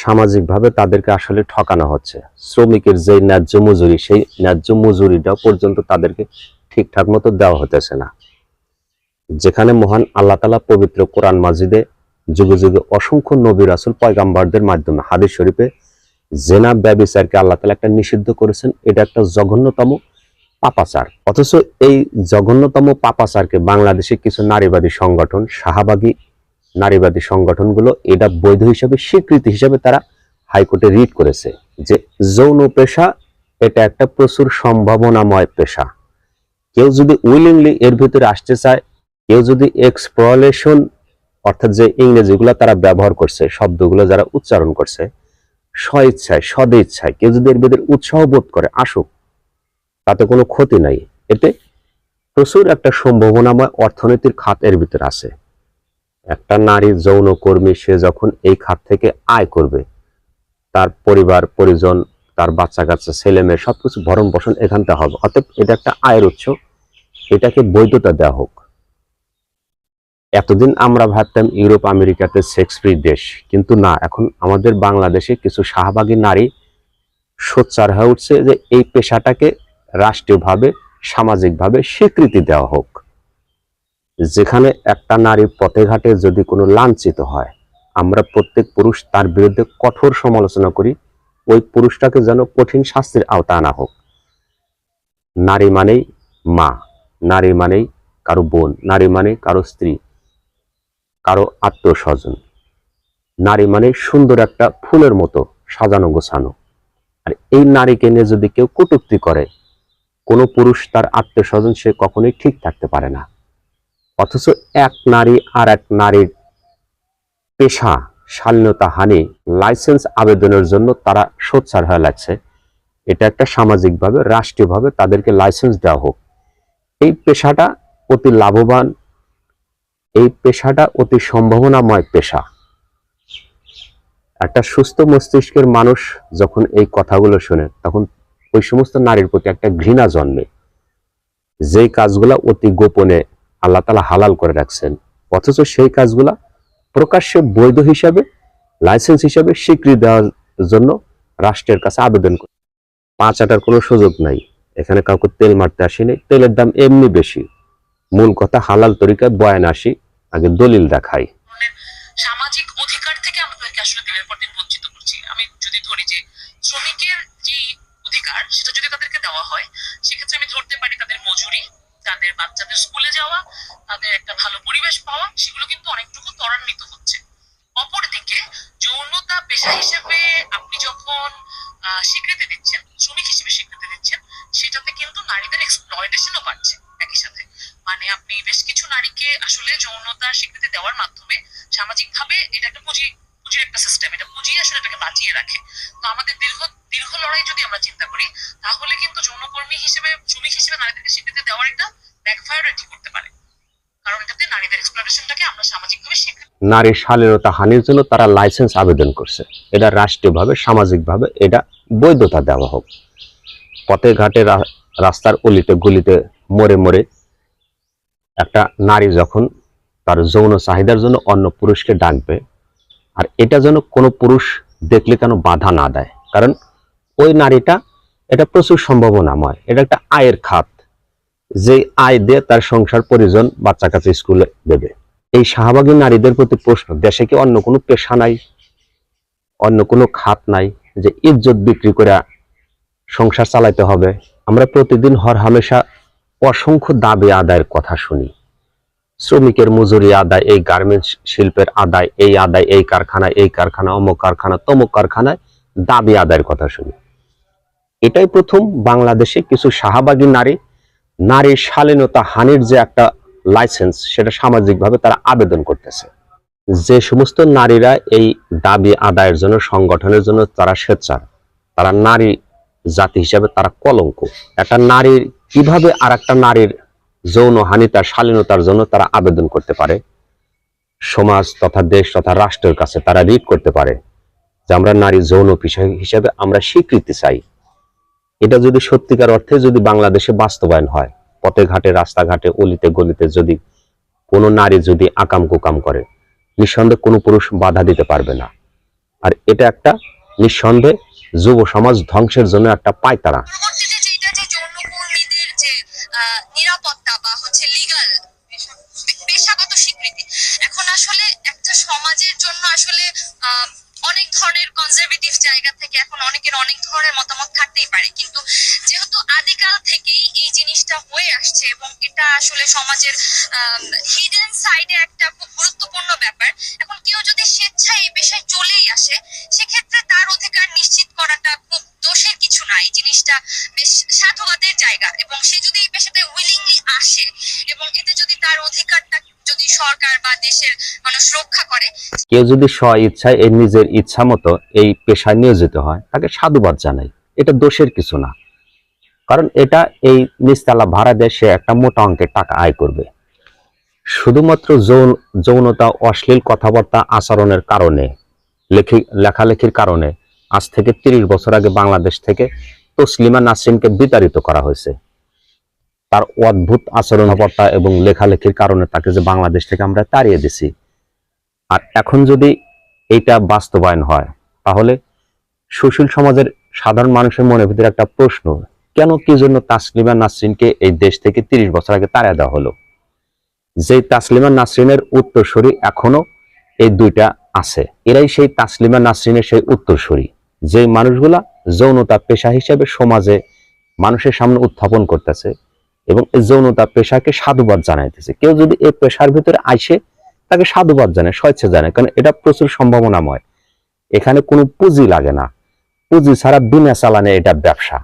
সামাজিকভাবে তাদেরকে আসলে ঠকানো হচ্ছে। শ্রমিকের যে ন্যায্য মজুরি, সেই ন্যায্য মজুরিটা পর্যন্ত তাদেরকে ঠিকঠাক মতো দেওয়া হতেছে না। যেখানে মহান আল্লাহ তাআলা পবিত্র কোরআন মাজিদে যুগে যুগে অসংখ্য নবী রাসূল পয়গাম্বরদের মাধ্যমে হাদিস শরীফে জেনা ব্যভিচারকে আল্লাহ তাআলা একটা নিষিদ্ধ করেছেন। এটা একটা জঘন্যতম পাপাচার। অথচ এই জঘন্যতম পাপাচারকে বাংলাদেশে কিছু নারীবাদী সংগঠন, শাহবাগী নারীবাদী সংগঠনগুলো এটা বৈধ হিসাবে, স্বীকৃতি হিসাবে তারা হাইকোর্টে রিট করেছে যে যৌন পেশা এটা একটা প্রচুর সম্ভাবনাময় পেশা। কেউ যদি উইলিংলি এর ভিতরে আসতে চায়, কেউ যদি এক্সপ্লয়টেশন অর্থাৎ যে ইংরেজিগুলো তারা ব্যবহার করছে, শব্দগুলো যারা উচ্চারণ করছে, স্বইচ্ছায় সদে ইচ্ছায় কেউ যদি এর ভিতরে উৎসাহ বোধ করে আসুক, তাতে কোনো ক্ষতি নাই। এতে প্রচুর একটা সম্ভাবনাময় অর্থনীতির খাত এর ভিতরে আছে। একটা নারী যৌনকর্মী সে যখন এই খাত থেকে আয় করবে, তার পরিবার পরিজন, তার বাচ্চা কাচ্চা, ছেলে মেয়ে সবকিছু ভরণ পোষণ এখান থেকে হবে। অতএব এটা একটা আয়ের উৎস, এটাকে বৈধতা দেওয়া হোক। এতদিন আমরা ভাবতাম ইউরোপ আমেরিকাতে সেক্স ফ্রি দেশ, কিন্তু না, এখন আমাদের বাংলাদেশে কিছু শাহবাগী নারী সোচ্চার হয়ে উঠছে যে এই পেশাটাকে রাষ্ট্রীয়ভাবে, সামাজিকভাবে স্বীকৃতি দেওয়া হোক। যেখানে একটা নারী পথে ঘাটে যদি কোনো লাঞ্ছিত হয়, আমরা প্রত্যেক পুরুষ তার বিরুদ্ধে কঠোর সমালোচনা করি, ওই পুরুষটাকে যেন কঠিন শাস্তির আওতা আনা হোক। নারী মানেই মা, নারী মানেই কারো বোন, নারী মানে কারো স্ত্রী, কারো আত্মীয় স্বজন। নারী মানে সুন্দর একটা ফুলের মতো সাজানো গোছানো। আর এই নারীকে নিয়ে যদি কেউ কটূক্তি করে, কোনো পুরুষ তার আত্মীয় স্বজন সে কখনোই ঠিক থাকতে পারে না। অথচ এক নারী আর এক নারীর পেশা শালীনতা হানি লাইসেন্স আবেদনের জন্য তারা সোচ্চার হয়ে লাগছে। এটা একটা সামাজিকভাবে, রাষ্ট্রীয়ভাবে তাদেরকে লাইসেন্স দেওয়া হোক। এই পেশাটা অতি লাভবান, এই পেশাটা অতি সম্ভাবনাময় পেশা। একটা সুস্থ মস্তিষ্কের মানুষ যখন এই কথাগুলো শোনে, তখন ওই সমস্ত নারীর প্রতি একটা ঘৃণা জন্মে। যেই কাজগুলা অতি গোপনে আল্লাহ তাআলা হালাল করে রাখছেন, অথচ সেই কাজগুলা প্রকাশ্যে বৈধ হিসাবে, লাইসেন্স হিসাবে স্বীকৃতি দেওয়ার জন্য রাষ্ট্রের কাছে আবেদন করে। পাঁচ আটার কোনো সুযোগ নাই। এখানে কাউকে তেল মারতে আসেনি, তেলের দাম এমনি বেশি। মূল কথা হালাল তরিকায় বয়ান আসি, আগে দলিল দেখাই। সামাজিক অধিকার থেকে আমাদেরকে আসলে দিনের পর দিন বঞ্চিত করছি। আমি যদি ধরি যে শ্রমিকের যে অধিকার সেটা যদি তাদেরকে দেওয়া হয়, সেক্ষেত্রে আমি ধরতে পারি তাদের মজুরি, তাদের বাচ্চাদের স্কুলে যাওয়া, তাদের একটা ভালো পরিবেশ পাওয়া, সেগুলো কিন্তু অনেকটুকু ত্বরান্বিত হচ্ছে। অপরদিকে যৌনতা পেশা হিসেবে আপনি যখন স্বীকৃতি দিচ্ছেন, শ্রমিক হিসেবে স্বীকৃতি দিচ্ছেন, সেটাতে কিন্তু নারীদের এক্সপ্লয়টেশনও বাড়ছে একই সাথে। মানে আপনি বেশ কিছু নারীকে আসলে যৌনতার স্বীকৃতি দেওয়ার মাধ্যমে সামাজিকভাবে এটা একটা পুঁজির একটা সিস্টেম, এটা পুঁজি আসলে এটাকে বাঁচিয়ে রাখে। তো আমাদের দীর্ঘ লড়াই যদি আমরা চিন্তা করি, তাহলে কিন্তু যৌনকর্মী হিসেবে, শ্রমিক হিসেবে নারীদেরকে স্বীকৃতি দেওয়ার একটা ব্যাকফায়ার এটি করতে পারে, কারণ এটাতে নারীদের এক্সপ্লয়টেশনটাকে আমরা সামাজিকভাবে স্বীকৃতি। নারীর শালীনতা হানির জন্য তারা লাইসেন্স আবেদন করছে, এটা রাষ্ট্রীয়ভাবে, সামাজিকভাবে এটা বৈধতা দেওয়া হোক। পথে ঘাটে, রাস্তার অলিতে গলিতে, মোড়ে মোড়ে একটা নারী যখন তার যৌন চাহিদার জন্য অন্য পুরুষকে ডাকবে, আর এটা যেন কোনো পুরুষ দেখলে কেন বাধা না দেয়, কারণ ওই নারীটা এটা প্রচুর সম্ভাবনাময়, এটা একটা আয়ের খাত, যে আয় দিয়ে তার সংসার পরিজন, বাচ্চা কাচ্চা স্কুলে দেবে। এই শাহবাগী নারীদের প্রতি প্রশ্ন, দেশে কি অন্য কোনো পেশা নাই, অন্য কোনো খাত নাই যে ইজ্জত বিক্রি করে সংসার চালাইতে হবে? আমরা প্রতিদিন হরহামেশা অসংখ্য দাবি আদায়ের কথা শুনি। শ্রমিকের মজুরি আদায়, এই গার্মেন্টস শিল্পের আদায়, এই আদায়, এই কারখানা, অমুক কারখানা, তমুক কারখানায় দাবি আদায়ের কথা শুনি। এটাই প্রথম বাংলাদেশে কিছু শাহবাগী নারীর শালীনতা হানির যে একটা লাইসেন্স, সেটা সামাজিকভাবে তারা আবেদন করতেছে। যে সমস্ত নারীরা এই দাবি আদায়ের জন্য, সংগঠনের জন্য তারা সোচ্চার, তারা নারী জাতি হিসাবে তারা কলঙ্ক। একটা নারীর কিভাবে আর একটা নারীর যৌন হানি, তার শালীনতার জন্য তারা আবেদন করতে পারে? সমাজ তথা দেশ তথা রাষ্ট্রের কাছে তারা রিট করতে পারে যে আমরা নারী যৌন পেশা হিসাবে আমরা স্বীকৃতি চাই। এটা যদি সত্যিকার অর্থে যদি বাংলাদেশে বাস্তবায়ন হয়, পথে ঘাটে, রাস্তাঘাটে, অলিতে গলিতে যদি কোনো নারী যদি আকাম কুকাম করে, নিঃসন্দেহে কোনো পুরুষ বাধা দিতে পারবে না। আর এটা একটা নিঃসন্দেহে যুব সমাজ ধ্বংসের জন্য একটা পায়তারা। পরবর্তীতে যেটা যে যৌনকর্মীদের যে নিরাপত্তা বা হচ্ছে লিগ্যাল পেশাগত স্বীকৃতি, এখন আসলে একটা সমাজের জন্য আসলে অনেক ধরনের কনজারভেটিভ জায়গা থেকে এখন অনেকের অনেক ধরনের মতামত থাকতেই পারে, কিন্তু যেহেতু আদিকাল থেকেই এই জিনিসটা হয়ে আসছে এবং এটা আসলে সমাজের হিডেন সাইডে একটা খুব গুরুত্বপূর্ণ ব্যাপার, এখন কেউ যদি স্বেচ্ছায় এই পেশায় চলেই আসে সেক্ষেত্রে তার অধিকার নিশ্চিত করাটা খুব দোষের কিছু না। এই জিনিসটা বেশ সাধুবাদের জায়গা, এবং সে যদি এই পেশাতে উইলিংলি আসে এবং এতে যদি তার অধিকারটা যদি সরকার বা দেশের মানুষ রক্ষা করে। কেউ যদি স্ব ইচ্ছায় এই নিজের ইচ্ছা মতো এই পেশায় নিয়োজিত হয় তাকে সাধুবাদ জানাই, এটা দোষের কিছু না। কারণ এটা এই নিচতলা ভাড়া দিয়ে সে একটা মোটা অঙ্কের টাকা আয় করবে। শুধুমাত্র যৌনতা, অশ্লীল কথাবার্তা, আচরণের কারণে, লেখালেখির কারণে আজ থেকে 30 বছর আগে বাংলাদেশ থেকে তসলিমা নাসরিনকে বিতাড়িত করা হয়েছে। তার অদ্ভুত আচরণবার্তা এবং লেখালেখির কারণে তাকে যে বাংলাদেশ থেকে আমরা তাড়িয়ে দিছি। আর এখন যদি এইটা বাস্তবায়ন হয় তাহলে সুশীল সমাজের সাধারণ মানুষের মনের ভিতরে একটা প্রশ্ন, কেন কি জন্য তাসলিমা নাসরিনকে এই দেশ থেকে 30 বছর আগে তাড়িয়ে দেওয়া হলো? যে তাসলিমা নাসরিনের উত্তরসূরি এখনো এই দুইটা আছে, এরাই সেই তাসলিমা নাসরিনের সেই উত্তরসূরি, যে মানুষগুলা যৌনতা পেশা হিসেবে সমাজে মানুষের সামনে উত্থাপন করতেছে এবং এই যৌনতা পেশাকে সাধুবাদ জানাইতেছে। কেউ যদি এই পেশার ভিতরে আসে তাকে সাধুবাদ জানায়, স্বেচ্ছা জানায়, কারণ এটা প্রচুর সম্ভাবনাময়। এখানে কোনো পুঁজি লাগে না, পুঁজি ছাড়া বিনা চালানে এটা ব্যবসা।